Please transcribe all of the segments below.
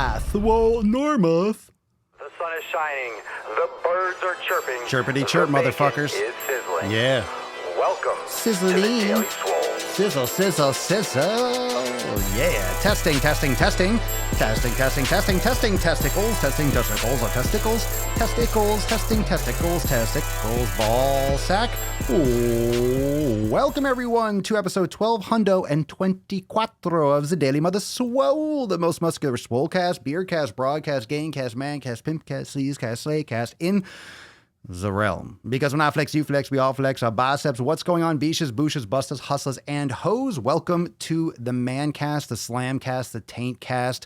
Swole Normus. The sun is shining. The birds are chirping. Chirpity chirp, the bacon motherfuckers. is sizzling. Yeah. Welcome to the Sizzling. Daily Swole. Sizzle, sizzle, sizzle. Yeah. Testing, testing, testing. Testing, testing, testing, testing. Testicles, testing, testicles, testicles. Testicles, testing, testicles, testicles. Ball sack. Ooh. Welcome, everyone, to episode 1224 of the Daily Mother Swole, the most muscular swolecast, beercast, broadcast, gamecast, mancast, pimpcast, sleazecast, slaycast in the realm. Because when I flex, you flex, we all flex our biceps. What's going on, beaches, booshes, busters, hustlers, and hoes? Welcome to the mancast, the slamcast, the taintcast,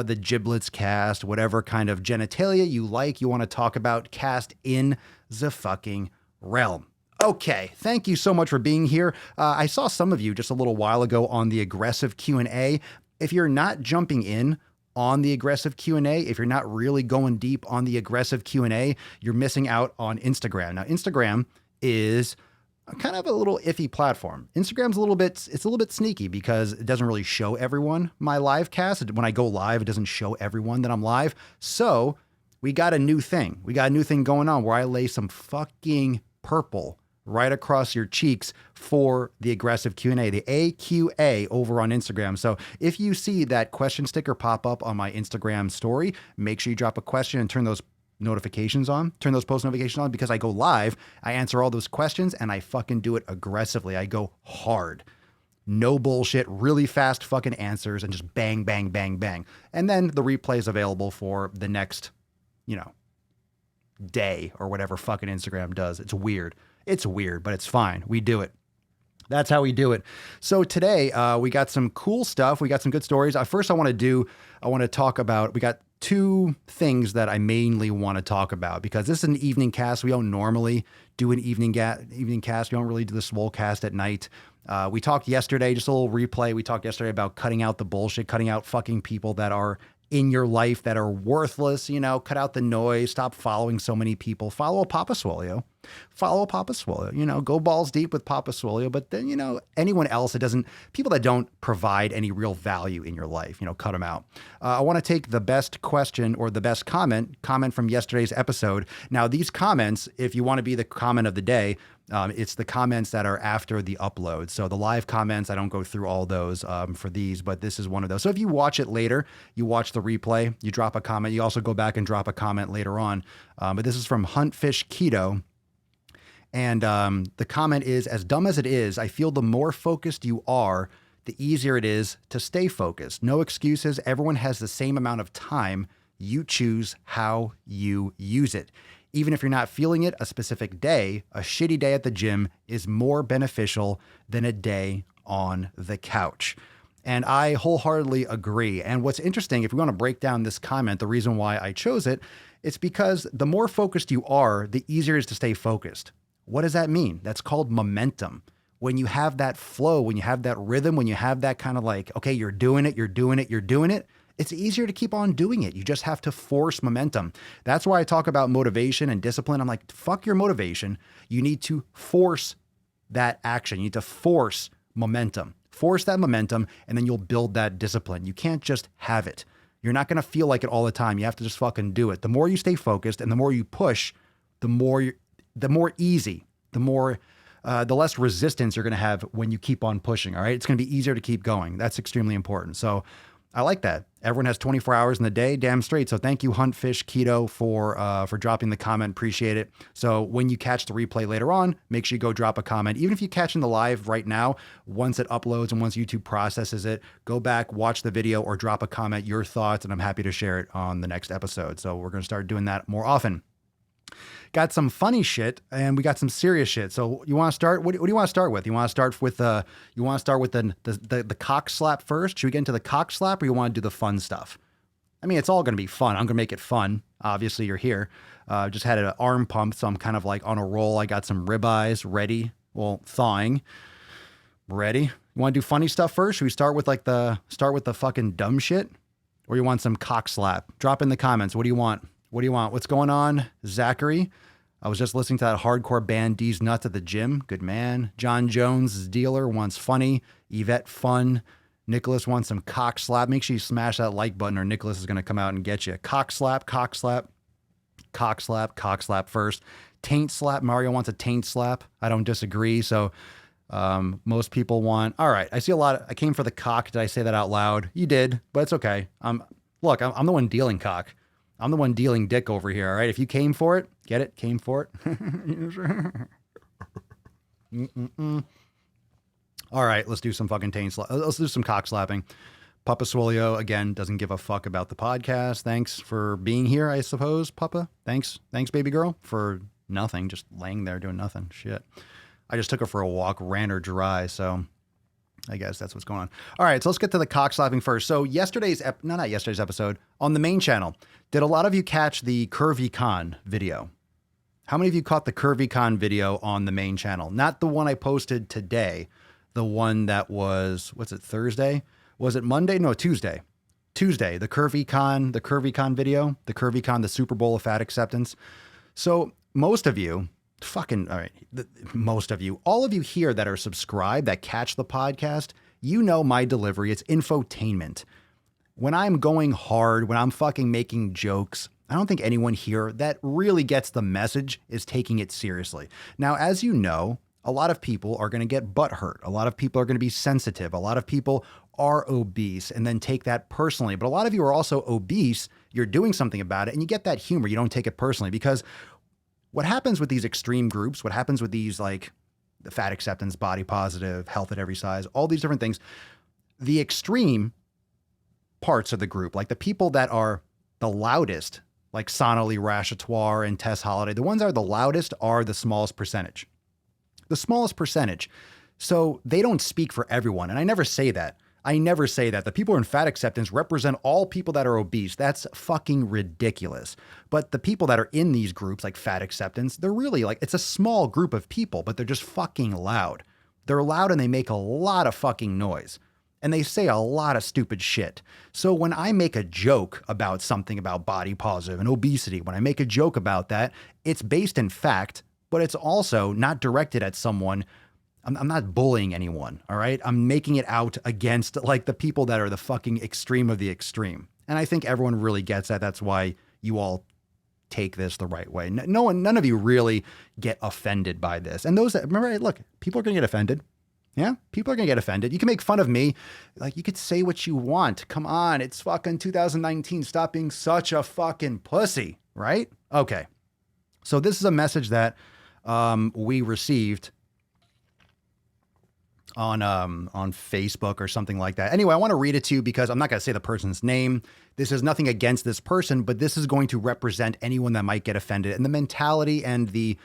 the giblets cast, whatever kind of genitalia you like, you want to talk about, cast in the fucking realm. Okay, thank you so much for being here. I saw some of you just a little while ago on the aggressive Q&A. If you're not jumping in on the aggressive Q&A, if you're not really going deep on the aggressive Q&A, you're missing out on Instagram. Now, Instagram is kind of a little iffy platform. Instagram's a little bit sneaky because it doesn't really show everyone my live cast. When I go live, it doesn't show everyone that I'm live. So we got a new thing. We got a new thing going on where I lay some fucking purple right across your cheeks for the aggressive Q&A, the AQA over on Instagram. So if you see that question sticker pop up on my Instagram story, make sure you drop a question and turn those notifications on, turn those post notifications on, because I go live, I answer all those questions, and I fucking do it aggressively. I go hard. No bullshit, really fast fucking answers, and just bang, bang, bang, bang. And then the replay is available for the next, day or whatever fucking Instagram does. It's weird. It's weird, but it's fine. We do it. That's how we do it. So today we got some cool stuff. We got some good stories. First, I want to talk about, we got two things that I mainly want to talk about because this is an evening cast. We don't normally do an evening cast. We don't really do the swole cast at night. We talked yesterday, just a little replay. We talked yesterday about cutting out the bullshit, cutting out fucking people that are in your life that are worthless, cut out the noise, stop following so many people, follow a Papa Swole, go balls deep with Papa Swole, but then, anyone else people that don't provide any real value in your life, cut them out. I want to take the best question or the best comment from yesterday's episode. Now these comments, if you want to be the comment of the day, it's the comments that are after the upload. So the live comments, I don't go through all those for these, but this is one of those. So if you watch it later, you watch the replay, you drop a comment, you also go back and drop a comment later on. But this is from Huntfish Keto. And the comment is, as dumb as it is, I feel the more focused you are, the easier it is to stay focused. No excuses. Everyone has the same amount of time. You choose how you use it. Even if you're not feeling it a specific day, a shitty day at the gym is more beneficial than a day on the couch. And I wholeheartedly agree. And what's interesting, if we want to break down this comment, the reason why I chose it, it's because the more focused you are, the easier it is to stay focused. What does that mean? That's called momentum. When you have that flow, when you have that rhythm, when you have that kind of like, okay, you're doing it, it's easier to keep on doing it. You just have to force momentum. That's why I talk about motivation and discipline. I'm like, fuck your motivation. You need to force that action. You need to force momentum. Force that momentum, and then you'll build that discipline. You can't just have it. You're not going to feel like it all the time. You have to just fucking do it. The more you stay focused and the more you push, the more easy, the less resistance you're going to have when you keep on pushing. All right. It's going to be easier to keep going. That's extremely important. So I like that. Everyone has 24 hours in the day, damn straight. So thank you, Huntfish Keto, for dropping the comment. Appreciate it. So when you catch the replay later on, make sure you go drop a comment. Even if you catch in the live right now, once it uploads and once YouTube processes it, go back, watch the video, or drop a comment, your thoughts, and I'm happy to share it on the next episode. So we're going to start doing that more often. Got some funny shit and we got some serious shit. So you want to start? What do you want to start with? You want to start with the cock slap first? Should we get into the cock slap, or you want to do the fun stuff? I mean, it's all going to be fun. I'm going to make it fun. Obviously, you're here. Just had an arm pump, so I'm kind of like on a roll. I got some ribeyes ready. Well, thawing. Ready. You want to do funny stuff first? Should we start with the fucking dumb shit, or you want some cock slap? Drop in the comments. What do you want? What's going on, Zachary? I was just listening to that hardcore band D's Nuts at the gym. Good man. John Jones, dealer, wants funny. Yvette, fun. Nicholas wants some cock slap. Make sure you smash that like button or Nicholas is going to come out and get you. Cock slap, cock slap, cock slap, cock slap first. Taint slap. Mario wants a taint slap. I don't disagree. So most people want, all right. I see a lot. I came for the cock. Did I say that out loud? You did, but it's okay. Look, I'm the one dealing cock. I'm the one dealing dick over here. All right. If you came for it, get it? Came for it. All right, let's do some fucking taint slap. Let's do some cock slapping. Papa Swole, again, doesn't give a fuck about the podcast. Thanks for being here, I suppose, Papa. Thanks, baby girl, for nothing, just laying there doing nothing. Shit. I just took her for a walk, ran her dry, so I guess that's what's going on. All right, so let's get to the cock slapping first. So not yesterday's episode, on the main channel, did a lot of you catch the Curvy Con video? How many of you caught the Curvy Con video on the main channel? Not the one I posted today. The one that was, Thursday? Was it Monday? No, Tuesday. Tuesday, the Curvy Con video, the Curvy Con, the Super Bowl of fat acceptance. So most of you, all of you here that are subscribed, that catch the podcast, you know my delivery. It's infotainment. When I'm going hard, when I'm fucking making jokes, I don't think anyone here that really gets the message is taking it seriously. Now, as you know, a lot of people are going to get butthurt. A lot of people are going to be sensitive. A lot of people are obese and then take that personally. But a lot of you are also obese. You're doing something about it and you get that humor. You don't take it personally, because what happens with these extreme groups, what happens with these like the fat acceptance, body positive, health at every size, all these different things, the extreme parts of the group, like the people that are the loudest, like Sonali Rashatoire and Tess Holiday, the ones that are the loudest are the smallest percentage. The smallest percentage. So they don't speak for everyone. And I never say that. The people in fat acceptance represent all people that are obese. That's fucking ridiculous. But the people that are in these groups, like fat acceptance, they're really like, it's a small group of people, but they're just fucking loud. They're loud and they make a lot of fucking noise. And they say a lot of stupid shit. So when I make a joke about something about body positive and obesity, when I make a joke about that, it's based in fact, but it's also not directed at someone. I'm not bullying anyone, all right? I'm making it out against like the people that are the fucking extreme of the extreme. And I think everyone really gets that. That's why you all take this the right way. None of you really get offended by this. And those that, remember, look, people are going to get offended. Yeah, people are going to get offended. You can make fun of me. Like, you could say what you want. Come on, it's fucking 2019. Stop being such a fucking pussy, right? Okay. So this is a message that we received on Facebook or something like that. Anyway, I want to read it to you because I'm not going to say the person's name. This is nothing against this person, but this is going to represent anyone that might get offended and the mentality and the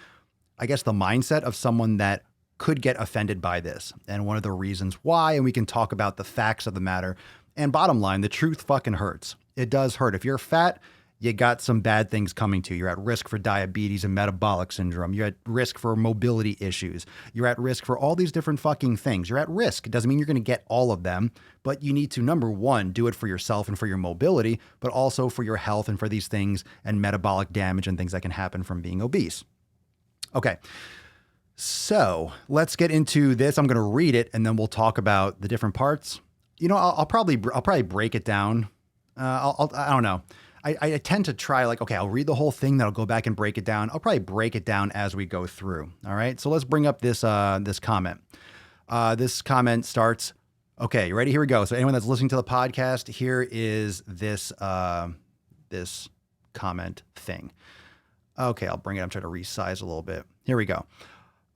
mindset of someone that could get offended by this. And one of the reasons why, and we can talk about the facts of the matter. And bottom line, the truth fucking hurts. It does hurt. If you're fat, you got some bad things coming to you. You're at risk for diabetes and metabolic syndrome. You're at risk for mobility issues. You're at risk for all these different fucking things. You're at risk. It doesn't mean you're going to get all of them, but you need to, number one, do it for yourself and for your mobility, but also for your health and for these things and metabolic damage and things that can happen from being obese. Okay. So let's get into this. I'm going to read it and then we'll talk about the different parts. You know, I'll probably break it down. I don't know. I tend to try like, okay, I'll read the whole thing, then I'll go back and break it down. I'll probably break it down as we go through. All right. So let's bring up this comment. This comment starts, okay, you ready? Here we go. So anyone that's listening to the podcast, here is this comment thing. Okay. I'll bring it. I'm trying to resize a little bit. Here we go.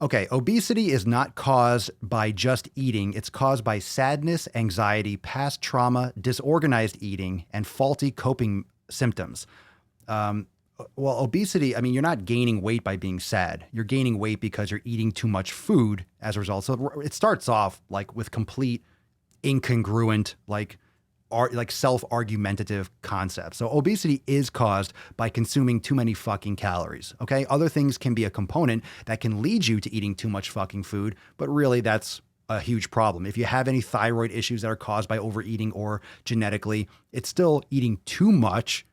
Okay. Obesity is not caused by just eating. It's caused by sadness, anxiety, past trauma, disorganized eating, and faulty coping symptoms. Well, obesity, I mean, you're not gaining weight by being sad. You're gaining weight because you're eating too much food as a result. So it starts off like with complete incongruent, like self-argumentative concepts. So obesity is caused by consuming too many fucking calories. Okay. Other things can be a component that can lead you to eating too much fucking food, but really that's a huge problem. If you have any thyroid issues that are caused by overeating or genetically, it's still eating too much.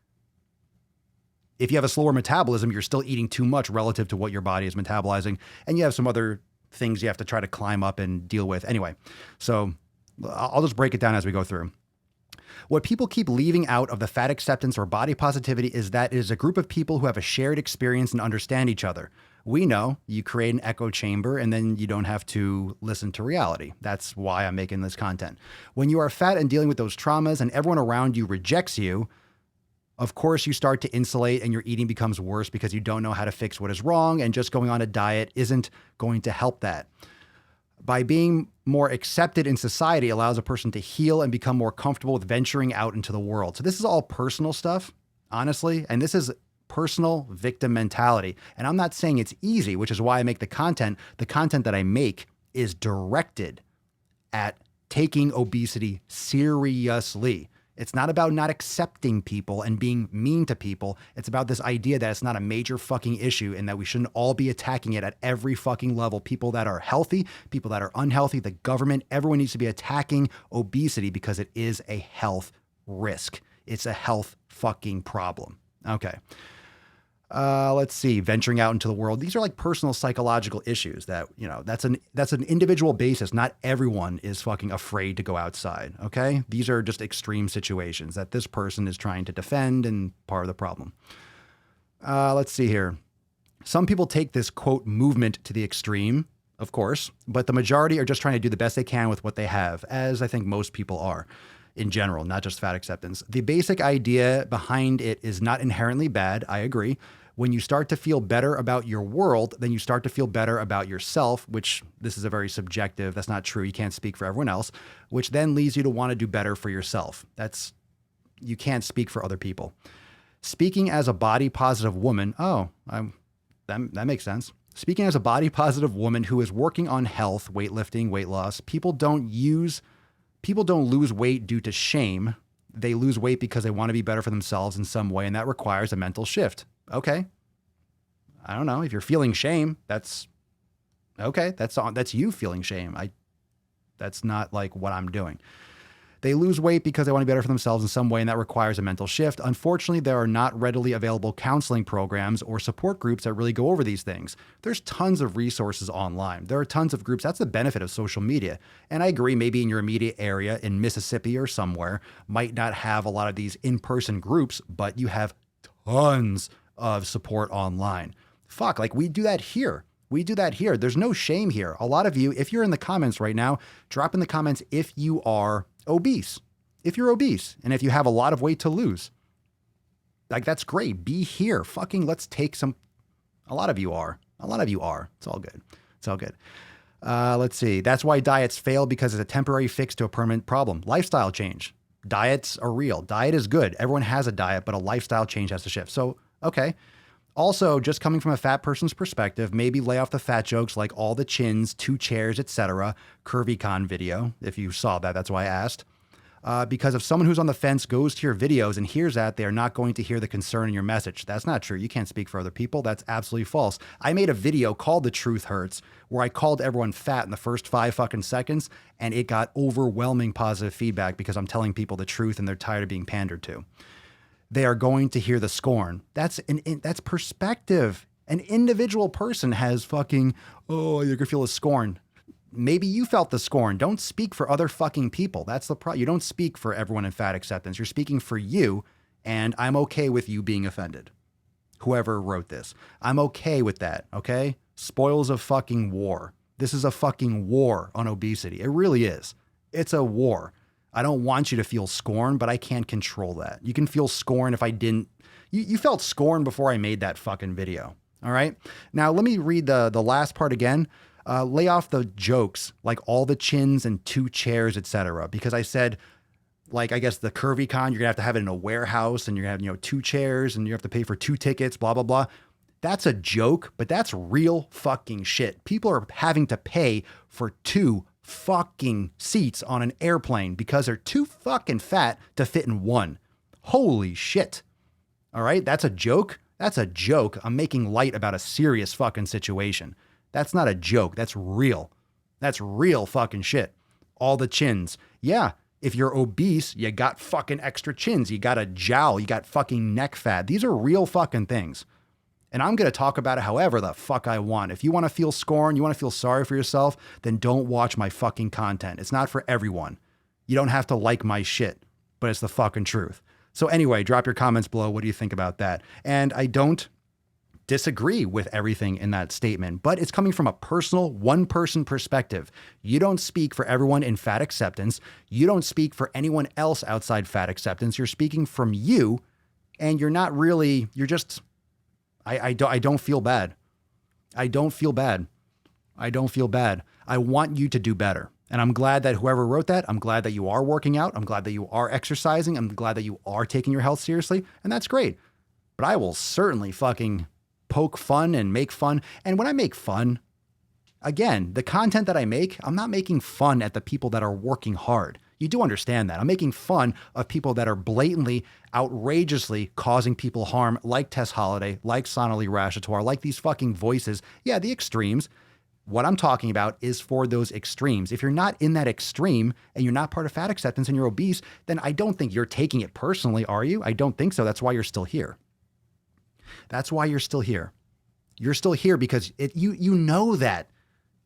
If you have a slower metabolism, you're still eating too much relative to what your body is metabolizing. And you have some other things you have to try to climb up and deal with. Anyway, so I'll just break it down as we go through. What people keep leaving out of the fat acceptance or body positivity is that it is a group of people who have a shared experience and understand each other. We know you create an echo chamber and then you don't have to listen to reality. That's why I'm making this content. When you are fat and dealing with those traumas and everyone around you rejects you, of course, you start to insulate and your eating becomes worse because you don't know how to fix what is wrong, and just going on a diet isn't going to help that. By being more accepted in society allows a person to heal and become more comfortable with venturing out into the world. So this is all personal stuff, honestly, and this is personal victim mentality. And I'm not saying it's easy, which is why I make the content. The content that I make is directed at taking obesity seriously. It's not about not accepting people and being mean to people. It's about this idea that it's not a major fucking issue and that we shouldn't all be attacking it at every fucking level. People that are healthy, people that are unhealthy, the government, everyone needs to be attacking obesity because it is a health risk. It's a health fucking problem. Okay. Let's see, venturing out into the world. These are like personal psychological issues that, you know, that's an individual basis. Not everyone is fucking afraid to go outside. Okay. These are just extreme situations that this person is trying to defend and part of the problem. Let's see here. Some people take this quote movement to the extreme, of course, but the majority are just trying to do the best they can with what they have, as I think most people are in general, not just fat acceptance. The basic idea behind it is not inherently bad. I agree. When you start to feel better about your world, then you start to feel better about yourself, which this is a very subjective, that's not true. You can't speak for everyone else, which then leads you to want to do better for yourself. You can't speak for other people. Speaking as a body positive woman, that makes sense. Speaking as a body positive woman who is working on health, weightlifting, weight loss, people don't lose weight due to shame. They lose weight because they want to be better for themselves in some way, and that requires a mental shift. Okay. I don't know. If you're feeling shame, that's okay. That's you feeling shame. That's not like what I'm doing. They lose weight because they want to be better for themselves in some way, and that requires a mental shift. Unfortunately, there are not readily available counseling programs or support groups that really go over these things. There's tons of resources online. There are tons of groups. That's the benefit of social media. And I agree, maybe in your immediate area in Mississippi or somewhere might not have a lot of these in-person groups, but you have tons of support online. Fuck, like we do that here. There's no shame here. A lot of you, if you're in the comments right now, drop in the comments if you are obese. If you're obese and if you have a lot of weight to lose, like that's great. Be here. Fucking let's take some. A lot of you are. It's all good. Let's see. That's why diets fail, because it's a temporary fix to a permanent problem. Lifestyle change. Diets are real. Diet is good. Everyone has a diet, but a lifestyle change has to shift. So, okay. Also, just coming from a fat person's perspective, maybe lay off the fat jokes like all the chins, 2 chairs, etc. CurvyCon video. If you saw that, that's why I asked. Because if someone who's on the fence goes to your videos and hears that, they are not going to hear the concern in your message. That's not true. You can't speak for other people. That's absolutely false. I made a video called The Truth Hurts, where I called everyone fat in the first 5 fucking seconds, and it got overwhelming positive feedback because I'm telling people the truth and they're tired of being pandered to. They are going to hear the scorn. That's perspective. An individual person has fucking, you're going to feel the scorn. Maybe you felt the scorn. Don't speak for other fucking people. That's the problem. You don't speak for everyone in fat acceptance. You're speaking for you, and I'm okay with you being offended. Whoever wrote this. I'm okay with that, okay? Spoils of fucking war. This is a fucking war on obesity. It really is. It's a war. I don't want you to feel scorn, but I can't control that. You can feel scorn if I didn't. You felt scorn before I made that fucking video. All right. Now, let me read the last part again. Lay off the jokes like all the chins and 2 chairs, etc. Because I said, like, I guess the CurvyCon, you're going to have it in a warehouse and you're going to have, 2 chairs and you have to pay for 2 tickets, blah, blah, blah. That's a joke, but that's real fucking shit. People are having to pay for 2 fucking seats on an airplane because they're too fucking fat to fit in one. Holy shit. All right. That's a joke. I'm making light about a serious fucking situation. That's not a joke. That's real. That's real fucking shit. All the chins. Yeah. If you're obese, you got fucking extra chins. You got a jowl. You got fucking neck fat. These are real fucking things. And I'm going to talk about it however the fuck I want. If you want to feel scorn, you want to feel sorry for yourself, then don't watch my fucking content. It's not for everyone. You don't have to like my shit, but it's the fucking truth. So anyway, drop your comments below. What do you think about that? And I don't disagree with everything in that statement, but it's coming from a personal one-person perspective. You don't speak for everyone in fat acceptance. You don't speak for anyone else outside fat acceptance. You're speaking from you, and you're not really, you're just, I don't feel bad. I don't feel bad. I don't feel bad. I want you to do better. And I'm glad that whoever wrote that, I'm glad that you are working out. I'm glad that you are exercising. I'm glad that you are taking your health seriously. And that's great. But I will certainly fucking poke fun and make fun. And when I make fun, again, the content that I make, I'm not making fun at the people that are working hard. You do understand that. I'm making fun of people that are blatantly, outrageously causing people harm, like Tess Holliday, like Sonali Rashatoire, like these fucking voices. Yeah, the extremes. What I'm talking about is for those extremes. If you're not in that extreme and you're not part of fat acceptance and you're obese, then I don't think you're taking it personally, are you? I don't think so. That's why you're still here. That's why you're still here. You're still here because you know that.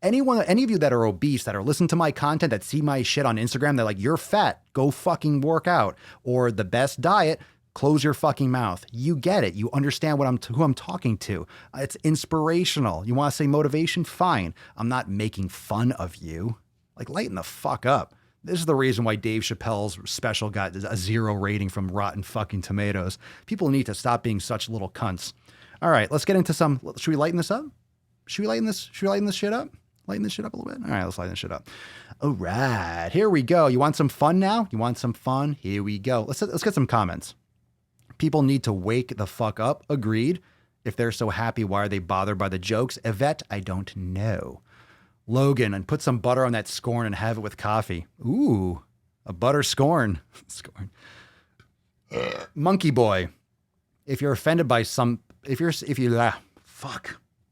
Any of you that are obese, that are listening to my content, that see my shit on Instagram, they're like, you're fat, go fucking work out. Or the best diet, close your fucking mouth. You get it. You understand who I'm talking to. It's inspirational. You want to say motivation? Fine. I'm not making fun of you. Like, lighten the fuck up. This is the reason why Dave Chappelle's special got a 0 rating from Rotten fucking Tomatoes. People need to stop being such little cunts. All right, let's get into some. Should we lighten this up? Should we lighten this shit up? Lighten this shit up a little bit? All right, let's lighten this shit up. All right, here we go. You want some fun now? You want some fun? Here we go. Let's get some comments. People need to wake the fuck up. Agreed. If they're so happy, why are they bothered by the jokes? Yvette, I don't know. Logan, and put some butter on that scorn and have it with coffee. Ooh, a butter scorn. Scorn. Monkey boy. If you're offended by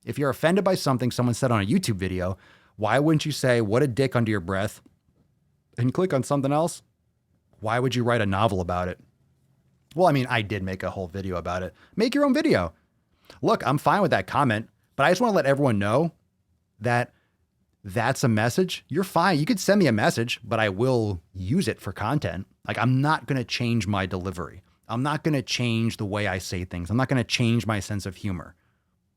if you're offended by something someone said on a YouTube video, why wouldn't you say, what a dick under your breath and click on something else? Why would you write a novel about it? Well, I mean, I did make a whole video about it. Make your own video. Look, I'm fine with that comment, but I just want to let everyone know that that's a message. You're fine. You could send me a message, but I will use it for content. Like, I'm not going to change my delivery. I'm not going to change the way I say things. I'm not going to change my sense of humor.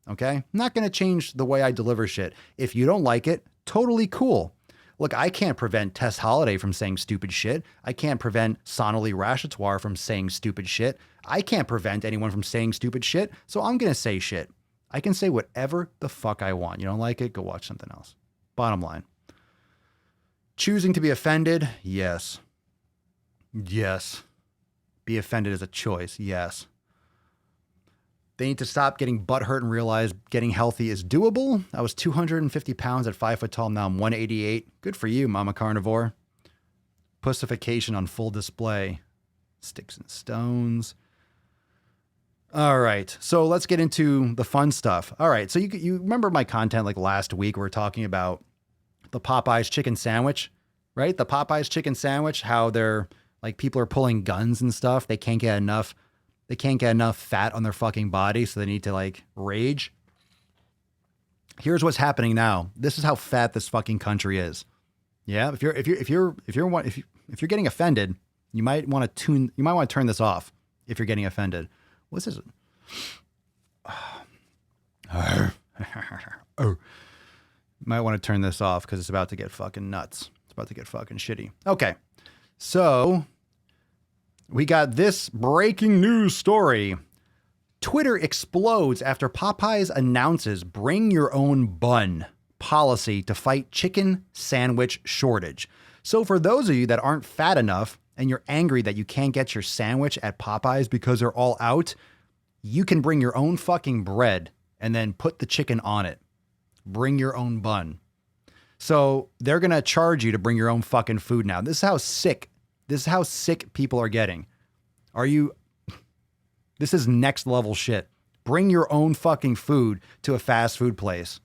Okay? I'm not going to change the way I deliver shit. If you don't like it, totally cool. Look, I can't prevent Tess Holliday from saying stupid shit. I can't prevent Sonali Rashatoire from saying stupid shit. I can't prevent anyone from saying stupid shit. So I'm going to say shit. I can say whatever the fuck I want. You don't like it? Go watch something else. Bottom line. Choosing to be offended? Yes. Yes. Be offended is a choice. Yes. They need to stop getting butthurt and realize getting healthy is doable. I was 250 pounds at 5 foot tall. Now I'm 188. Good for you, Mama Carnivore. Pussification on full display. Sticks and stones. All right. So let's get into the fun stuff. All right. So you remember my content like last week, we were talking about the Popeye's chicken sandwich, right? The Popeye's chicken sandwich, how they're like, people are pulling guns and stuff. They can't get enough fat on their fucking body, so they need to like rage. Here's what's happening now. This is how fat this fucking country is. Yeah, if you're getting offended, you might want to turn this off if you're getting offended. What's this? Might want to turn this off because it's about to get fucking nuts. It's about to get fucking shitty. Okay. So we got this breaking news story. Twitter explodes after Popeyes announces bring your own bun policy to fight chicken sandwich shortage. So for those of you that aren't fat enough and you're angry that you can't get your sandwich at Popeyes because they're all out, you can bring your own fucking bread and then put the chicken on it. Bring your own bun. So they're going to charge you to bring your own fucking food now. This is how sick people are getting. This is next level shit. Bring your own fucking food to a fast food place.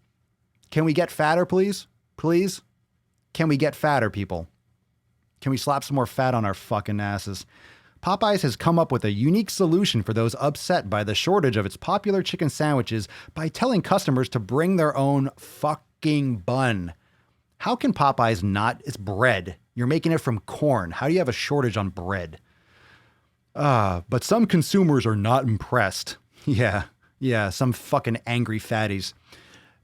Can we get fatter, please? Please? Can we get fatter, people? Can we slap some more fat on our fucking asses? Popeyes has come up with a unique solution for those upset by the shortage of its popular chicken sandwiches by telling customers to bring their own fucking bun. How can Popeyes not? It's bread. You're making it from corn. How do you have a shortage on bread? But some consumers are not impressed. Yeah, some fucking angry fatties.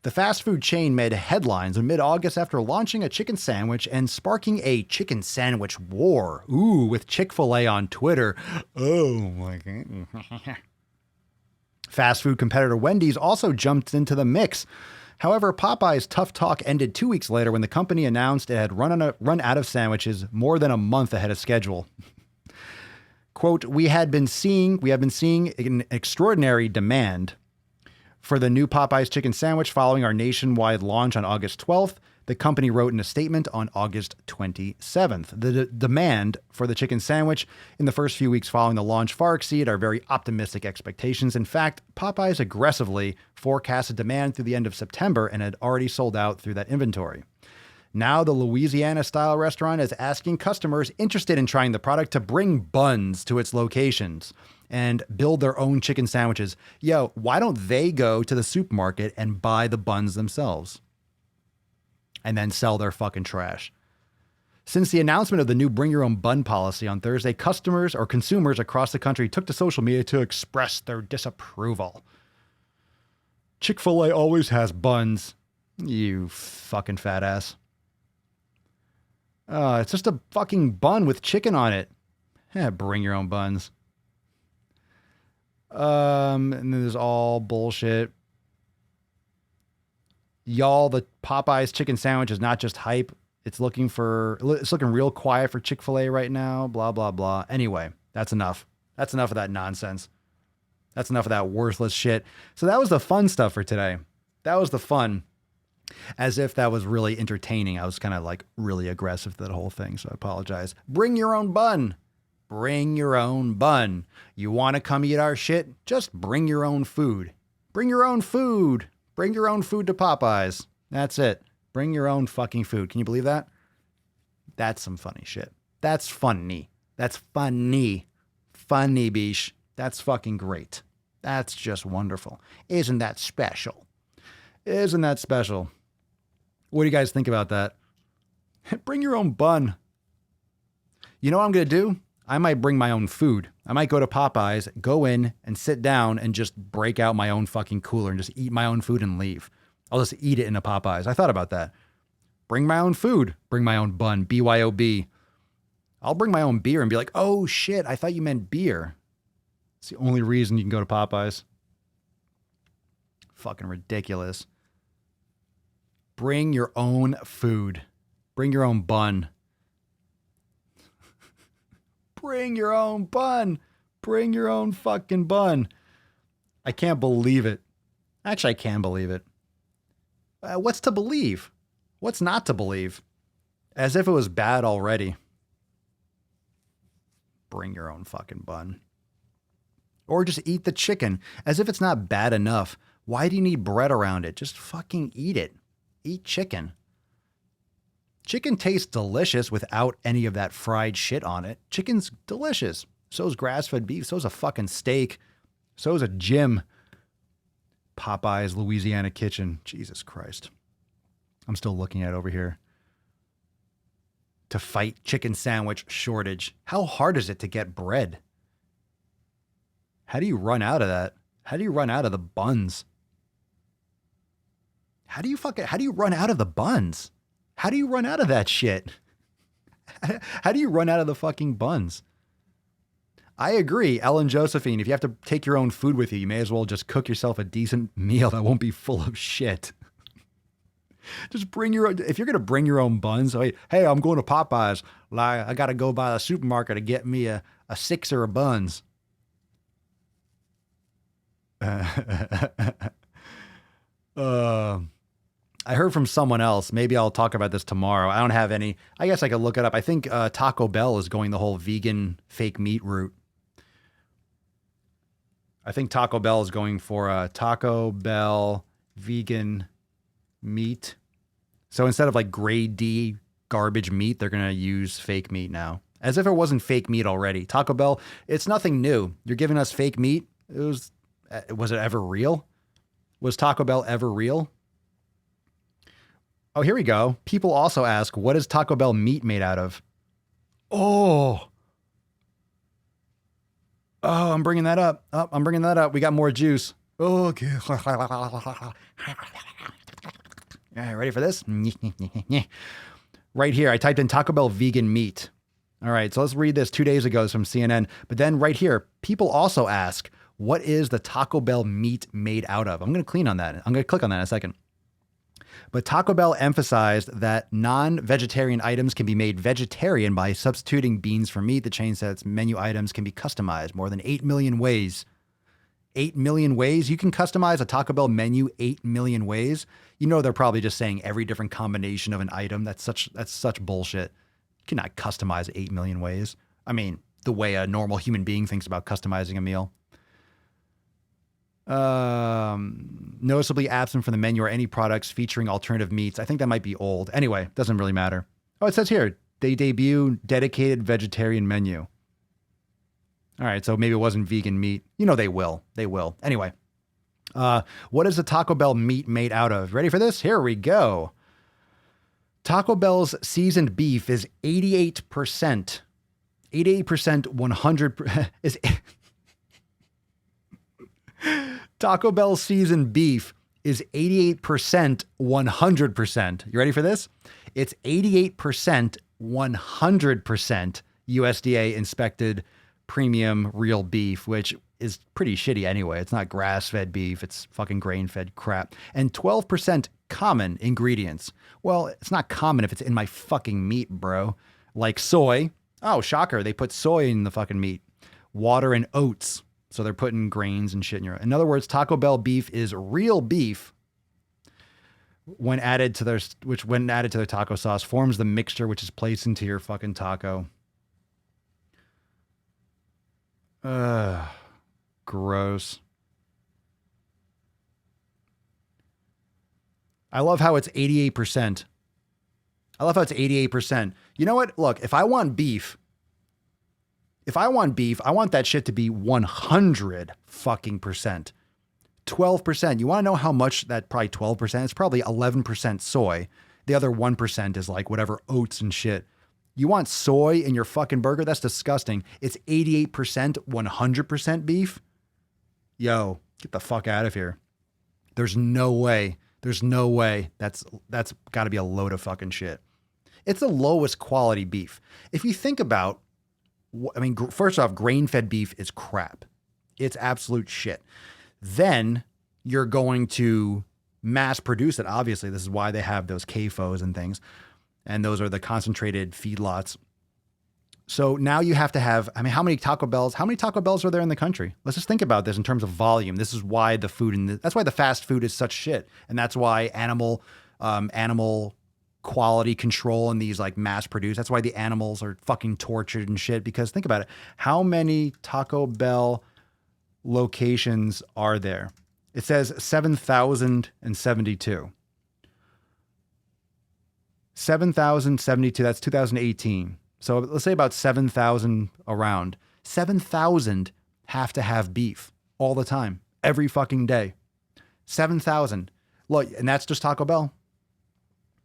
The fast food chain made headlines in mid-August after launching a chicken sandwich and sparking a chicken sandwich war. Ooh, with Chick-fil-A on Twitter. Oh my God. Fast food competitor Wendy's also jumped into the mix. However, Popeye's tough talk ended 2 weeks later when the company announced it had run out of sandwiches more than a month ahead of schedule. Quote, we have been seeing an extraordinary demand for the new Popeye's chicken sandwich following our nationwide launch on August 12th, the company wrote in a statement on August 27th. The demand for the chicken sandwich in the first few weeks following the launch far exceeded our very optimistic expectations. In fact, Popeyes aggressively forecasted demand through the end of September and had already sold out through that inventory. Now the Louisiana-style restaurant is asking customers interested in trying the product to bring buns to its locations and build their own chicken sandwiches. Yo, why don't they go to the supermarket and buy the buns themselves and then sell their fucking trash? Since the announcement of the new bring your own bun policy on Thursday, customers or consumers across the country took to social media to express their disapproval. Chick-fil-A always has buns. You fucking fat ass. It's just a fucking bun with chicken on it. Bring your own buns. And then there's all bullshit. Y'all, the Popeyes chicken sandwich is not just hype. It's looking real quiet for Chick-fil-A right now. Blah, blah, blah. Anyway, that's enough. That's enough of that nonsense. That's enough of that worthless shit. So that was the fun stuff for today. That was the fun. As if that was really entertaining. I was kind of like really aggressive to that whole thing. So I apologize. Bring your own bun. Bring your own bun. You want to come eat our shit? Just bring your own food. Bring your own food. Bring your own food to Popeyes. That's it. Bring your own fucking food. Can you believe that? That's some funny shit. That's funny. That's funny. Funny, bish. That's fucking great. That's just wonderful. Isn't that special? Isn't that special? What do you guys think about that? Bring your own bun. You know what I'm going to do? I might bring my own food. I might go to Popeyes, go in and sit down and just break out my own fucking cooler and just eat my own food and leave. I'll just eat it in a Popeyes. I thought about that. Bring my own food. Bring my own bun. BYOB. I'll bring my own beer and be like, oh shit, I thought you meant beer. It's the only reason you can go to Popeyes. Fucking ridiculous. Bring your own food. Bring your own bun. Bring your own bun. Bring your own fucking bun. I can't believe it. Actually, I can believe it. What's to believe? What's not to believe? As if it was bad already. Bring your own fucking bun. Or just eat the chicken. As if it's not bad enough. Why do you need bread around it? Just fucking eat it. Eat chicken. Chicken tastes delicious without any of that fried shit on it. Chicken's delicious. So is grass-fed beef. So is a fucking steak. So is a gym. Popeye's Louisiana Kitchen. Jesus Christ. I'm still looking at it over here. To fight chicken sandwich shortage. How hard is it to get bread? How do you run out of that? How do you run out of the buns? How do you run out of the buns? How do you run out of that shit? How do you run out of the fucking buns? I agree, Ellen Josephine. If you have to take your own food with you, you may as well just cook yourself a decent meal that won't be full of shit. Just bring your own, if you're going to bring your own buns, hey, I'm going to Popeyes. I got to go by the supermarket to get me a sixer of buns. I heard from someone else. Maybe I'll talk about this tomorrow. I don't have any. I guess I could look it up. I think Taco Bell is going the whole vegan fake meat route. I think Taco Bell is going for Taco Bell vegan meat. So instead of like grade D garbage meat, they're going to use fake meat now. As if it wasn't fake meat already. Taco Bell, it's nothing new. You're giving us fake meat. Was it ever real? Was Taco Bell ever real? Oh, here we go. People also ask, what is Taco Bell meat made out of? Oh, I'm bringing that up. We got more juice. Okay. Yeah, ready for this? Right here, I typed in Taco Bell vegan meat. All right, so let's read this 2 days ago. It's from CNN. But then right here, people also ask, what is the Taco Bell meat made out of? I'm going to click on that in a second. But Taco Bell emphasized that non-vegetarian items can be made vegetarian by substituting beans for meat. The chain says menu items can be customized more than 8 million ways. 8 million ways? You can customize a Taco Bell menu 8 million ways? You know they're probably just saying every different combination of an item. That's such bullshit. You cannot customize 8 million ways. I mean, the way a normal human being thinks about customizing a meal. Noticeably absent from the menu are any products featuring alternative meats. I think that might be old. Anyway, doesn't really matter. Oh, it says here, they debut dedicated vegetarian menu. All right, so maybe it wasn't vegan meat. You know they will. They will. Anyway, what is the Taco Bell meat made out of? Ready for this? Here we go. Taco Bell's seasoned beef is 88%. 88%, 100% is... Taco Bell seasoned beef is 88%, 100%. You ready for this? It's 88%, 100% USDA inspected premium real beef, which is pretty shitty anyway. It's not grass-fed beef. It's fucking grain-fed crap. And 12% common ingredients. Well, it's not common if it's in my fucking meat, bro. Like soy. Oh, shocker. They put soy in the fucking meat. Water and oats. So they're putting grains and shit in your... In other words, Taco Bell beef is real beef when added to their taco sauce, forms the mixture which is placed into your fucking taco. Gross. I love how it's 88%. You know what? Look, if I want beef, I want that shit to be 100 fucking percent. 12%. You want to know how much that probably 12%? It's probably 11% soy. The other 1% is like whatever oats and shit. You want soy in your fucking burger? That's disgusting. It's 88%, 100% beef. Yo, get the fuck out of here. There's no way. That's got to be a load of fucking shit. It's the lowest quality beef. If you think about, I mean, first off, grain-fed beef is crap. It's absolute shit. Then you're going to mass produce it. Obviously, this is why they have those CAFOs and things. And those are the concentrated feedlots. So now you have to have, I mean, how many Taco Bells are there in the country? Let's just think about this in terms of volume. This is why that's why the fast food is such shit. And that's why animal quality control and these like mass produced. That's why the animals are fucking tortured and shit. Because think about it. How many Taco Bell locations are there? It says 7,072. 7,072. That's 2018. So let's say about 7,000 around. 7,000 have to have beef all the time, every fucking day. 7,000. Look, and that's just Taco Bell.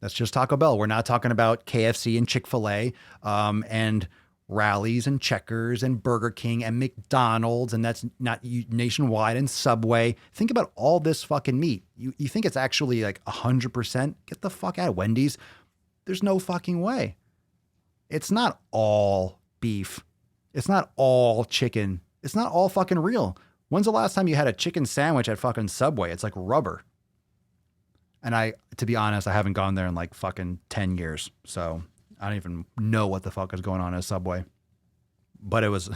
That's just Taco Bell. We're not talking about KFC and Chick-fil-A and Rallies and Checkers and Burger King and McDonald's, and that's not nationwide, and Subway. Think about all this fucking meat. You think it's actually like 100%? Get the fuck out of Wendy's. There's no fucking way. It's not all beef. It's not all chicken. It's not all fucking real. When's the last time you had a chicken sandwich at fucking Subway? It's like rubber. And to be honest, I haven't gone there in like fucking 10 years. So I don't even know what the fuck is going on at Subway. But it was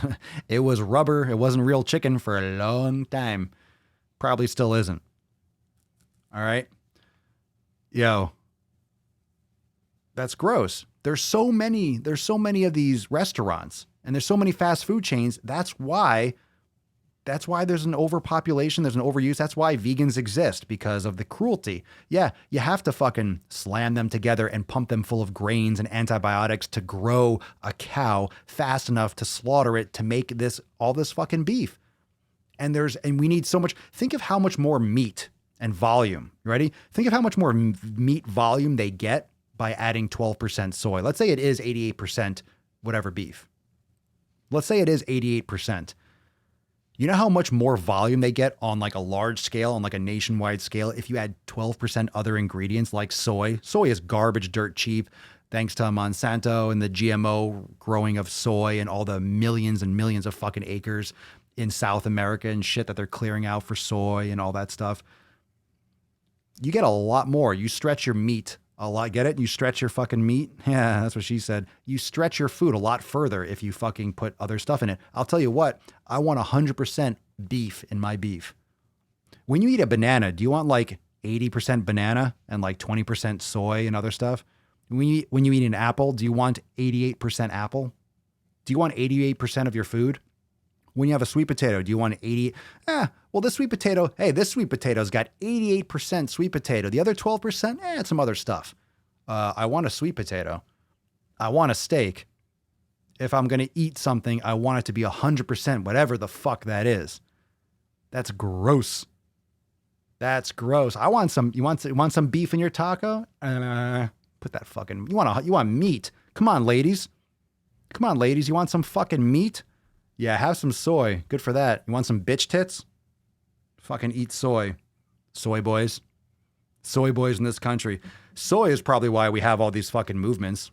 rubber. It wasn't real chicken for a long time. Probably still isn't. All right. Yo. That's gross. There's so many of these restaurants and there's so many fast food chains. That's why there's an overpopulation. There's an overuse. That's why vegans exist, because of the cruelty. Yeah, you have to fucking slam them together and pump them full of grains and antibiotics to grow a cow fast enough to slaughter it to make all this fucking beef. And we need so much. Think of how much more meat and volume. You ready? Think of how much more meat volume they get by adding 12% soy. Let's say it is 88% whatever beef. Let's say it is 88%. You know how much more volume they get on like a large scale, on like a nationwide scale, if you add 12% other ingredients like soy? Soy is garbage, dirt cheap, thanks to Monsanto and the GMO growing of soy and all the millions and millions of fucking acres in South America and shit that they're clearing out for soy and all that stuff. You get a lot more. You stretch your meat a lot. Get it? You stretch your fucking meat? Yeah, that's what she said. You stretch your food a lot further if you fucking put other stuff in it. I'll tell you what, I want 100% beef in my beef. When you eat a banana, do you want like 80% banana and like 20% soy and other stuff? When you eat an apple, do you want 88% apple? Do you want 88% of your food? When you have a sweet potato, do you want 80? Well, this sweet potato's got 88% sweet potato. The other 12%, it's some other stuff. I want a sweet potato. I want a steak. If I'm going to eat something, I want it to be 100%, whatever the fuck that is. That's gross. That's gross. You want some beef in your taco? Put that fucking, you want meat. Come on, ladies. You want some fucking meat? Yeah, have some soy. Good for that. You want some bitch tits? Fucking eat soy. Soy boys. Soy boys in this country. Soy is probably why we have all these fucking movements.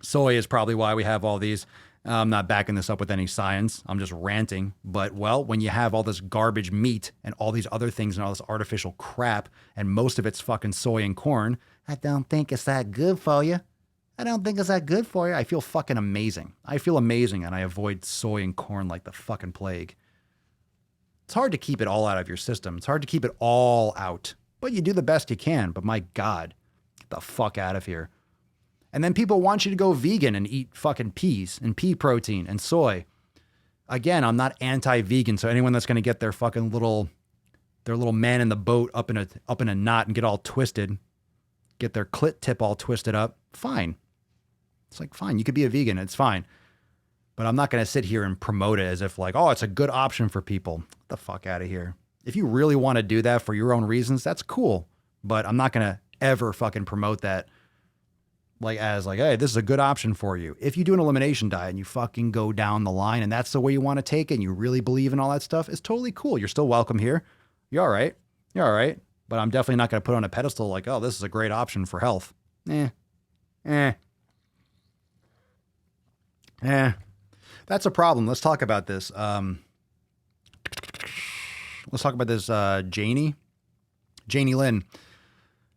Soy is probably why we have all these. I'm not backing this up with any science. I'm just ranting. But, well, when you have all this garbage meat and all these other things and all this artificial crap, and most of it's fucking soy and corn, I don't think it's that good for you. I feel fucking amazing. I feel amazing, and I avoid soy and corn like the fucking plague. It's hard to keep it all out of your system. It's hard to keep it all out. But you do the best you can. But my God, get the fuck out of here. And then people want you to go vegan and eat fucking peas and pea protein and soy. Again, I'm not anti-vegan, so anyone that's going to get their fucking little man in the boat up in a knot and get all twisted, get their clit tip all twisted up, fine. It's like, fine, you could be a vegan, it's fine. But I'm not going to sit here and promote it as if like, oh, it's a good option for people. Get the fuck out of here. If you really want to do that for your own reasons, that's cool. But I'm not going to ever fucking promote that like as like, hey, this is a good option for you. If you do an elimination diet and you fucking go down the line and that's the way you want to take it and you really believe in all that stuff, it's totally cool. You're still welcome here. You're all right. But I'm definitely not going to put on a pedestal like, oh, this is a great option for health. That's a problem. Let's talk about this. Janie Lynn.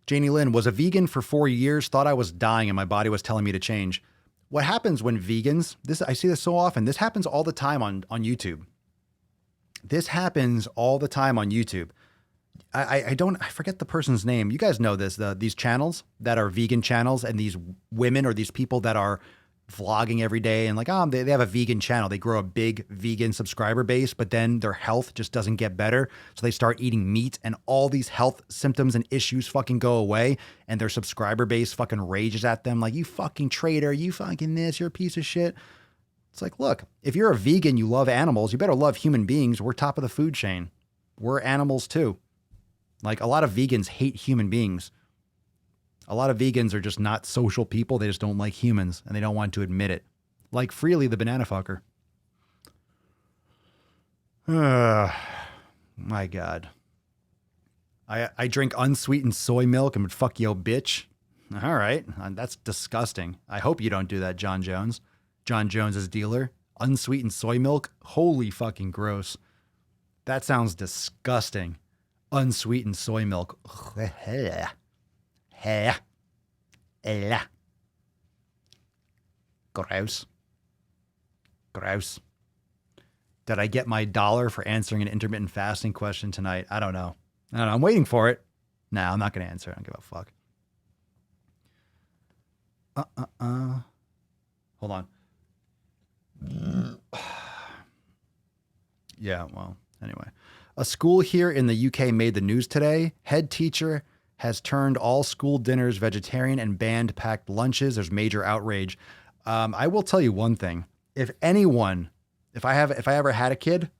Janie Lynn was a vegan for 4 years, thought I was dying and my body was telling me to change. What happens when vegans, I see this so often, this happens all the time on YouTube. I forget the person's name. You guys know this, these channels that are vegan channels and these women or these people that are vlogging every day and like, they have a vegan channel. They grow a big vegan subscriber base, but then their health just doesn't get better. So they start eating meat and all these health symptoms and issues fucking go away and their subscriber base fucking rages at them like, you fucking traitor, you fucking this, you're a piece of shit. It's like, look, if you're a vegan, you love animals, you better love human beings. We're top of the food chain. We're animals too. Like a lot of vegans hate human beings. A lot of vegans are just not social people. They just don't like humans and they don't want to admit it. Like Freely the banana fucker. My God. I drink unsweetened soy milk and would fuck yo bitch. All right. That's disgusting. I hope you don't do that, John Jones. John Jones's dealer. Unsweetened soy milk. Holy fucking gross. That sounds disgusting. Unsweetened soy milk. Gross. Did I get my $1 for answering an intermittent fasting question tonight? I don't know. I'm waiting for it. No, I'm not going to answer. I don't give a fuck. Hold on. Yeah, well, anyway. A school here in the UK made the news today. Head teacher has turned all school dinners vegetarian and banned packed lunches. There's major outrage. I will tell you one thing. If I ever had a kid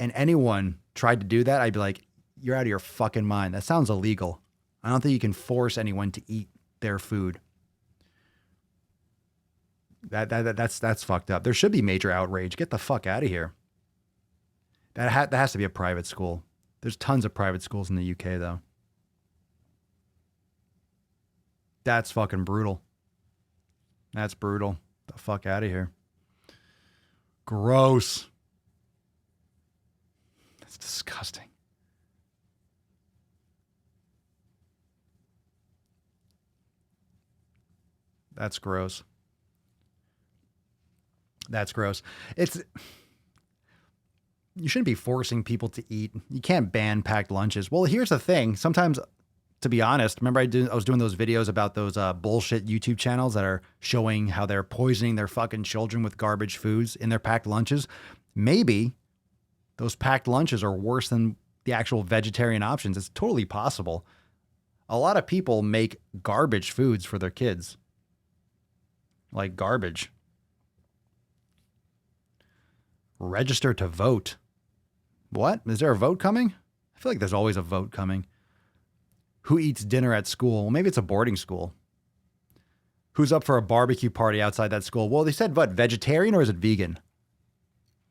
and anyone tried to do that, I'd be like, you're out of your fucking mind. That sounds illegal. I don't think you can force anyone to eat their food. That's fucked up. There should be major outrage. Get the fuck out of here. That has to be a private school. There's tons of private schools in the UK though. That's fucking brutal. That's brutal. The fuck out of here. Gross. That's disgusting. That's gross. That's gross. You shouldn't be forcing people to eat. You can't ban packed lunches. Well, here's the thing. Sometimes, to be honest, remember I was doing those videos about those bullshit YouTube channels that are showing how they're poisoning their fucking children with garbage foods in their packed lunches. Maybe those packed lunches are worse than the actual vegetarian options. It's totally possible. A lot of people make garbage foods for their kids. Like garbage. Register to vote. What? Is there a vote coming? I feel like there's always a vote coming. Who eats dinner at school? Well, maybe it's a boarding school. Who's up for a barbecue party outside that school? Well, they said what? Vegetarian or is it vegan?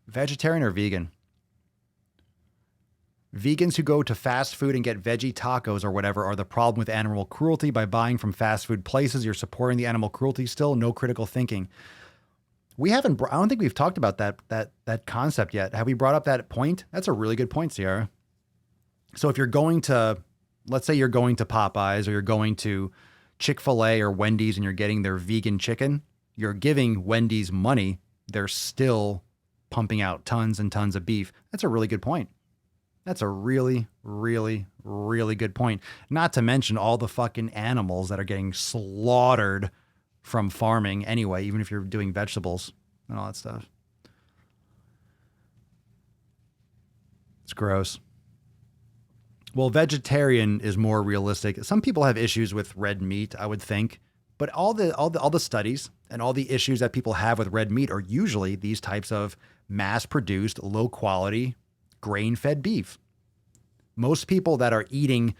Vegetarian or vegan? Vegans who go to fast food and get veggie tacos or whatever are the problem with animal cruelty. By buying from fast food places, you're supporting the animal cruelty still. No critical thinking. I don't think we've talked about that concept yet. Have we brought up that point? That's a really good point, Sierra. So if you're going to, let's say you're going to Popeyes or you're going to Chick-fil-A or Wendy's and you're getting their vegan chicken, you're giving Wendy's money. They're still pumping out tons and tons of beef. That's a really good point. That's a really, really, really good point. Not to mention all the fucking animals that are getting slaughtered from farming anyway, even if you're doing vegetables and all that stuff. It's gross. Well, vegetarian is more realistic. Some people have issues with red meat, I would think, but all the studies and all the issues that people have with red meat are usually these types of mass-produced, low-quality, grain-fed beef. Most people that are eating,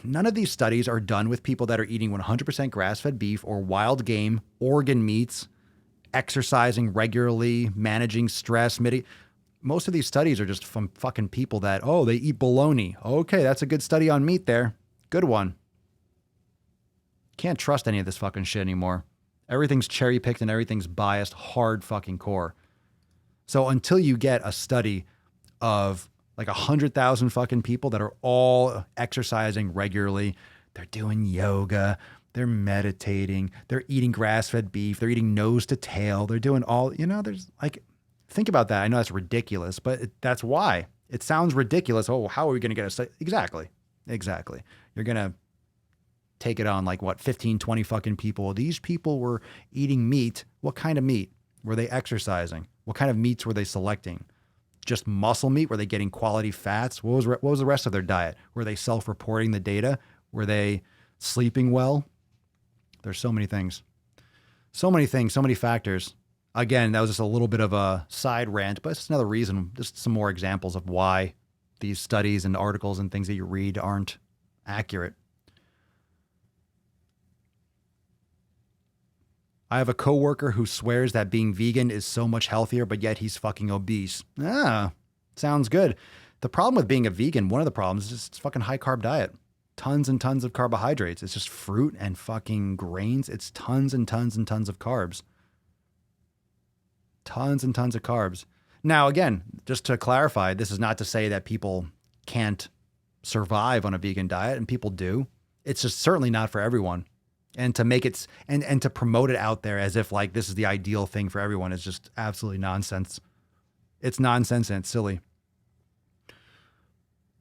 none of these studies are done with people that are eating 100% grass-fed beef or wild game, organ meats, exercising regularly, managing stress. Most of these studies are just from fucking people that, oh, they eat bologna. Okay, that's a good study on meat there. Good one. Can't trust any of this fucking shit anymore. Everything's cherry-picked and everything's biased hard fucking core. So until you get a study of like 100,000 fucking people that are all exercising regularly, they're doing yoga, they're meditating, they're eating grass-fed beef, they're eating nose to tail, they're doing all, there's like, think about that. I know that's ridiculous, but that's why. It sounds ridiculous. Oh, how are we going to get a study? Exactly. You're going to take it on like what, 15, 20 fucking people. These people were eating meat. What kind of meat? Were they exercising? What kind of meats were they selecting? Just muscle meat? Were they getting quality fats? What was the rest of their diet? Were they self-reporting the data? Were they sleeping well? There's so many things. So many factors. Again, that was just a little bit of a side rant, but it's just another reason, just some more examples of why these studies and articles and things that you read aren't accurate. I have a coworker who swears that being vegan is so much healthier, but yet he's fucking obese. Sounds good. The problem with being a vegan, one of the problems is just fucking high carb diet. Tons and tons of carbohydrates. It's just fruit and fucking grains. It's tons and tons and tons of carbs. Tons and tons of carbs. Now, again, just to clarify, this is not to say that people can't survive on a vegan diet, and people do. It's just certainly not for everyone. And to make it and to promote it out there as if like this is the ideal thing for everyone is just absolutely nonsense. It's nonsense and it's silly.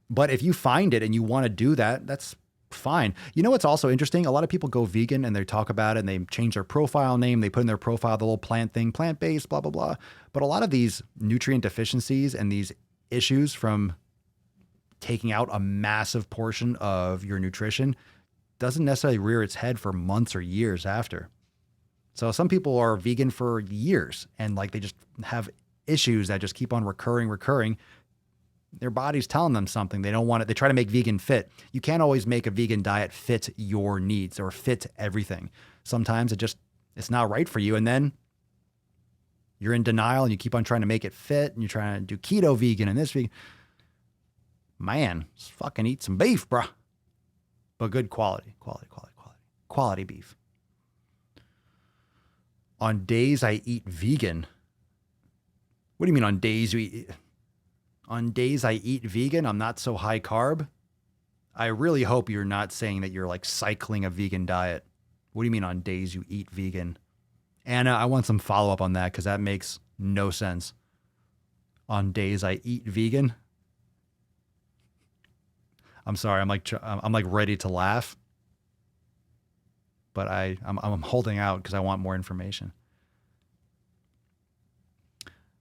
But if you find it and you want to do that, that's fine. You know what's also interesting? A lot of people go vegan and they talk about it and they change their profile name. They put in their profile the little plant thing, plant-based, blah, blah, blah. But a lot of these nutrient deficiencies and these issues from taking out a massive portion of your nutrition doesn't necessarily rear its head for months or years after. So some people are vegan for years and like they just have issues that just keep on recurring. Their body's telling them something. They don't want it. They try to make vegan fit. You can't always make a vegan diet fit your needs or fit everything. Sometimes it's not right for you. And then you're in denial and you keep on trying to make it fit and you're trying to do keto vegan and this vegan. Man, just fucking eat some beef, bruh. But good quality beef. On days I eat vegan. What do you mean on days you eat? On days I eat vegan, I'm not so high carb. I really hope you're not saying that you're like cycling a vegan diet. What do you mean on days you eat vegan? Anna, I want some follow up on that because that makes no sense. On days I eat vegan. I'm sorry. I'm like ready to laugh, but I'm holding out because I want more information.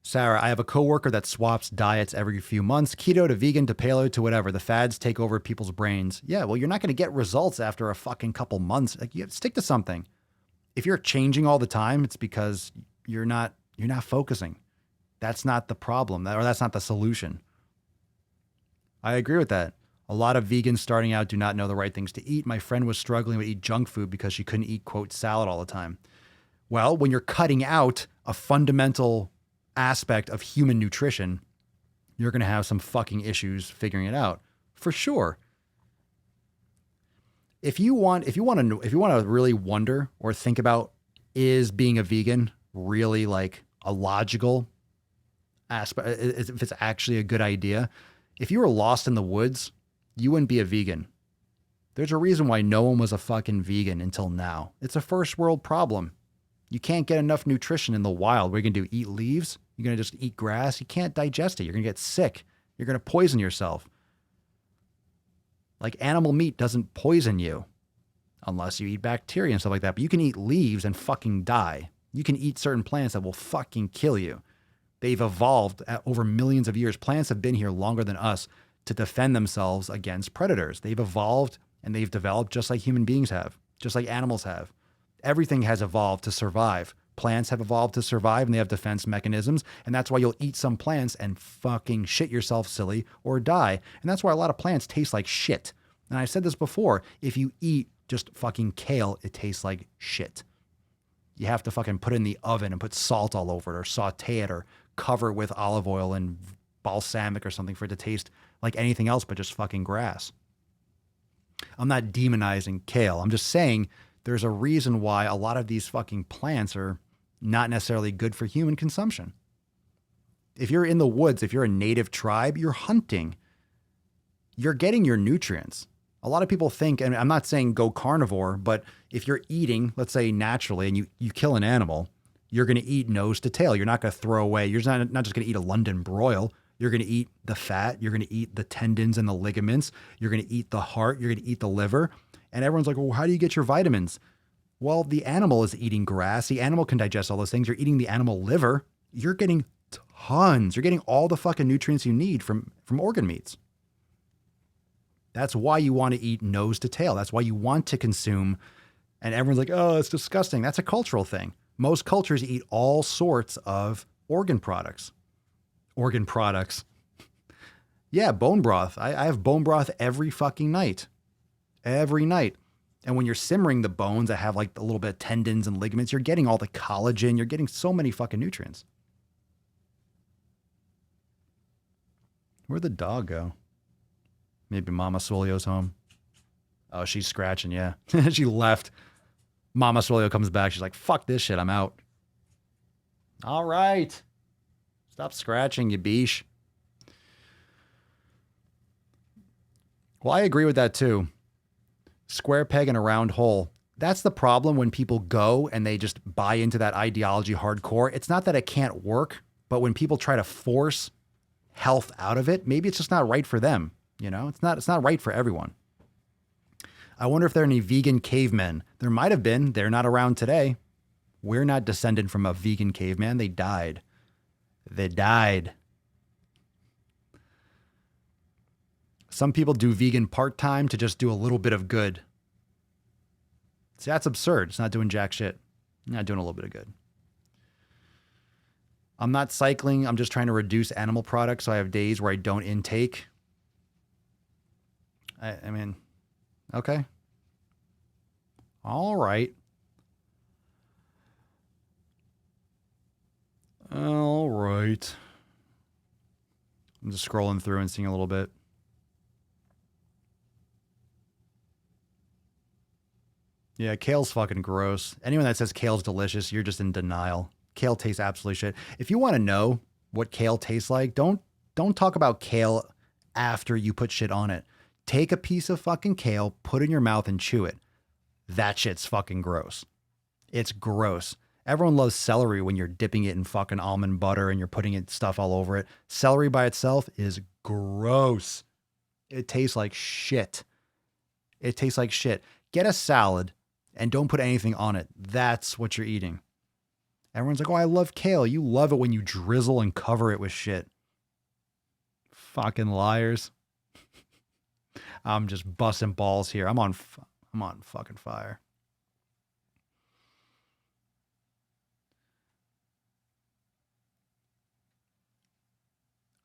Sarah, I have a coworker that swaps diets every few months, keto to vegan to paleo to whatever. The fads take over people's brains. Yeah, well, you're not going to get results after a fucking couple months. Like, you have to stick to something. If you're changing all the time, it's because you're not focusing. That's not the problem, or that's not the solution. I agree with that. A lot of vegans starting out do not know the right things to eat. My friend was struggling to eat junk food because she couldn't eat, quote, salad all the time. Well, when you're cutting out a fundamental aspect of human nutrition, you're going to have some fucking issues figuring it out for sure. If you want to really wonder or think about, is being a vegan really like a logical aspect? If it's actually a good idea, if you were lost in the woods, you wouldn't be a vegan. There's a reason why no one was a fucking vegan until now. It's a first world problem. You can't get enough nutrition in the wild. What are you going to do? Eat leaves? You're going to just eat grass? You can't digest it. You're going to get sick. You're going to poison yourself. Like, animal meat doesn't poison you unless you eat bacteria and stuff like that. But you can eat leaves and fucking die. You can eat certain plants that will fucking kill you. They've evolved over millions of years. Plants have been here longer than us to defend themselves against predators. They've evolved and they've developed just like human beings have, just like animals have. Everything has evolved to survive. Plants have evolved to survive and they have defense mechanisms. And that's why you'll eat some plants and fucking shit yourself silly or die. And that's why a lot of plants taste like shit. And I said this before, if you eat just fucking kale, it tastes like shit. You have to fucking put it in the oven and put salt all over it or saute it or cover it with olive oil and balsamic or something for it to taste like anything else but just fucking grass. I'm not demonizing kale. I'm just saying there's a reason why a lot of these fucking plants are not necessarily good for human consumption. If you're in the woods, if you're a native tribe, you're hunting. You're getting your nutrients. A lot of people think, and I'm not saying go carnivore, but if you're eating, let's say naturally, and you kill an animal, you're going to eat nose to tail. You're not going to throw away. You're not just going to eat a London broil. You're going to eat the fat. You're going to eat the tendons and the ligaments. You're going to eat the heart. You're going to eat the liver. And everyone's like, well, how do you get your vitamins? Well, the animal is eating grass. The animal can digest all those things. You're eating the animal liver. You're getting tons. You're getting all the fucking nutrients you need from organ meats. That's why you want to eat nose to tail. That's why you want to consume. And everyone's like, oh, it's disgusting. That's a cultural thing. Most cultures eat all sorts of organ products. Organ products. Yeah, bone broth. I have bone broth every fucking night. Every night. And when you're simmering the bones that have like a little bit of tendons and ligaments, you're getting all the collagen. You're getting so many fucking nutrients. Where'd the dog go? Maybe Mama Swolio's home. Oh, she's scratching, yeah. She left. Mama Swolio comes back. She's like, fuck this shit. I'm out. All right. Stop scratching, you beesh. Well, I agree with that too. Square peg in a round hole. That's the problem when people go and they just buy into that ideology hardcore. It's not that it can't work, but when people try to force health out of it, maybe it's just not right for them. You know, it's not right for everyone. I wonder if there are any vegan cavemen. There might have been. They're not around today. We're not descended from a vegan caveman. They died. They died. Some people do vegan part-time to just do a little bit of good. See, that's absurd. It's not doing jack shit. Not doing a little bit of good. I'm not cycling. I'm just trying to reduce animal products. So I have days where I don't intake. I mean, okay. All right. All right. I'm just scrolling through and seeing a little bit. Yeah, kale's fucking gross. Anyone that says kale's delicious, you're just in denial. Kale tastes absolutely shit. If you want to know what kale tastes like, don't talk about kale after you put shit on it. Take a piece of fucking kale, put it in your mouth and chew it. That shit's fucking gross. It's gross. Everyone loves celery when you're dipping it in fucking almond butter and you're putting it stuff all over it. Celery by itself is gross. It tastes like shit. It tastes like shit. Get a salad and don't put anything on it. That's what you're eating. Everyone's like, oh, I love kale. You love it when you drizzle and cover it with shit. Fucking liars. I'm just busting balls here. I'm on fucking fire.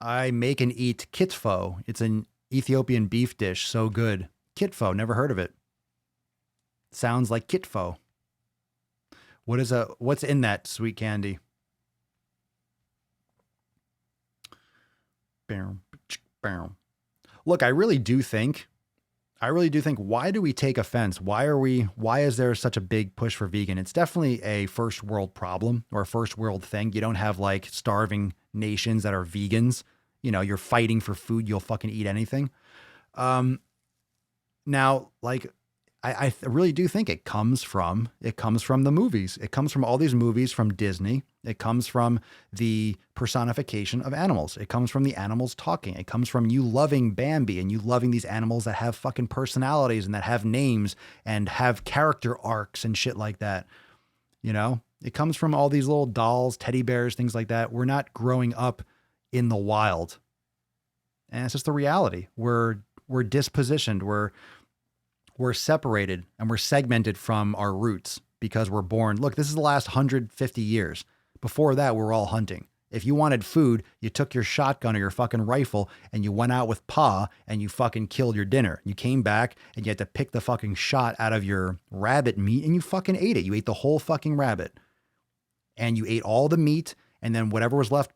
I make and eat kitfo. It's an Ethiopian beef dish. So good. Kitfo. Never heard of it. Sounds like kitfo. What's in that sweet candy? Look, I really do think, why do we take offense? Why is there such a big push for vegan? It's definitely a first world problem or a first world thing. You don't have like starving nations that are vegans. You know, you're fighting for food. You'll fucking eat anything. Now, like, I really do think it comes from the movies. It comes from all these movies from Disney. It comes from the personification of animals. It comes from the animals talking. It comes from you loving Bambi and you loving these animals that have fucking personalities and that have names and have character arcs and shit like that. You know, it comes from all these little dolls, teddy bears, things like that. We're not growing up in the wild. And it's just the reality. We're dispositioned. We're separated and we're segmented from our roots because we're born. Look, this is the last 150 years. Before that, we were all hunting. If you wanted food, you took your shotgun or your fucking rifle and you went out with Pa and you fucking killed your dinner. You came back and you had to pick the fucking shot out of your rabbit meat and you fucking ate it. You ate the whole fucking rabbit and you ate all the meat. And then whatever's left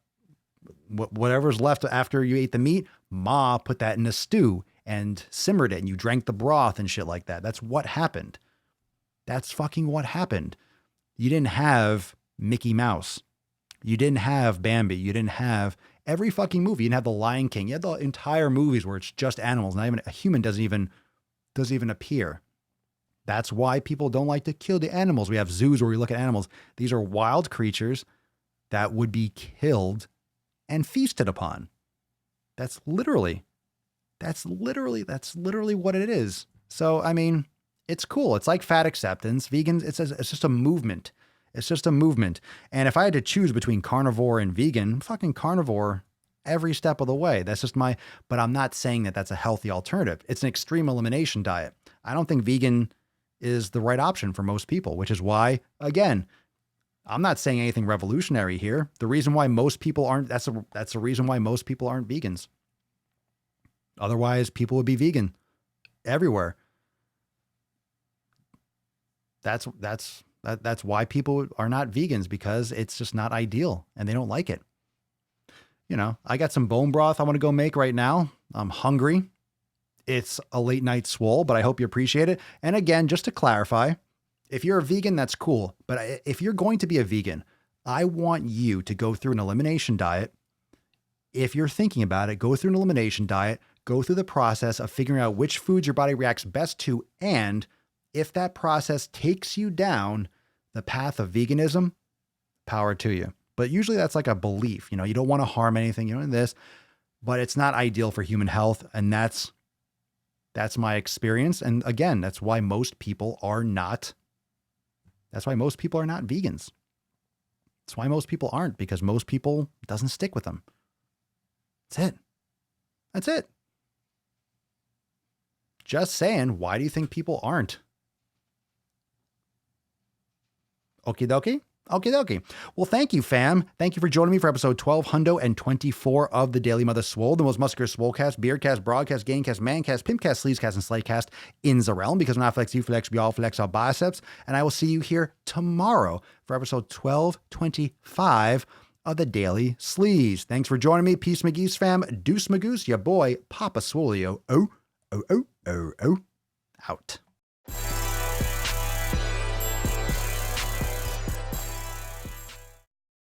after you ate the meat, Ma put that in a stew and simmered it and you drank the broth and shit like that. That's what happened. That's fucking what happened. You didn't have Mickey Mouse. You didn't have Bambi. You didn't have every fucking movie. You didn't have The Lion King. You had the entire movies where it's just animals. Not even a human doesn't even appear. That's why people don't like to kill the animals. We have zoos where we look at animals. These are wild creatures that would be killed and feasted upon. That's literally what it is. So, I mean, it's cool. It's like fat acceptance. Vegans, it's just a movement. It's just a movement. And if I had to choose between carnivore and vegan, fucking carnivore every step of the way. That's just but I'm not saying that that's a healthy alternative. It's an extreme elimination diet. I don't think vegan is the right option for most people, which is why, again, I'm not saying anything revolutionary here. The reason why most people aren't, that's the reason why most people aren't vegans. Otherwise, people would be vegan everywhere. That's why people are not vegans, because it's just not ideal and they don't like it. You know, I got some bone broth I want to go make right now. I'm hungry. It's a late night swole, but I hope you appreciate it. And again, just to clarify, if you're a vegan, that's cool. But if you're going to be a vegan, I want you to go through an elimination diet. If you're thinking about it, go through an elimination diet, go through the process of figuring out which foods your body reacts best to. And if that process takes you down the path of veganism, power to you. But usually that's like a belief, you know, you don't want to harm anything, you know, in this, but it's not ideal for human health. And that's my experience. And again, that's why most people are not vegans. That's why most people aren't, because most people doesn't stick with them. That's it. Just saying, why do you think people aren't? Okie dokie. Okay, okay. Well, thank you, fam. Thank you for joining me for episode 1224 of the Daily Mother Swole, the most muscular swolecast, beardcast, broadcast, gamecast, mancast, pimpcast, sleevescast, and slaycast in the realm. Because when I flex, you flex, we all flex our biceps. And I will see you here tomorrow for episode 1225 of the Daily Sleaze. Thanks for joining me. Peace, McGee's fam. Deuce Magoose, your boy, Papa Swolio. Out.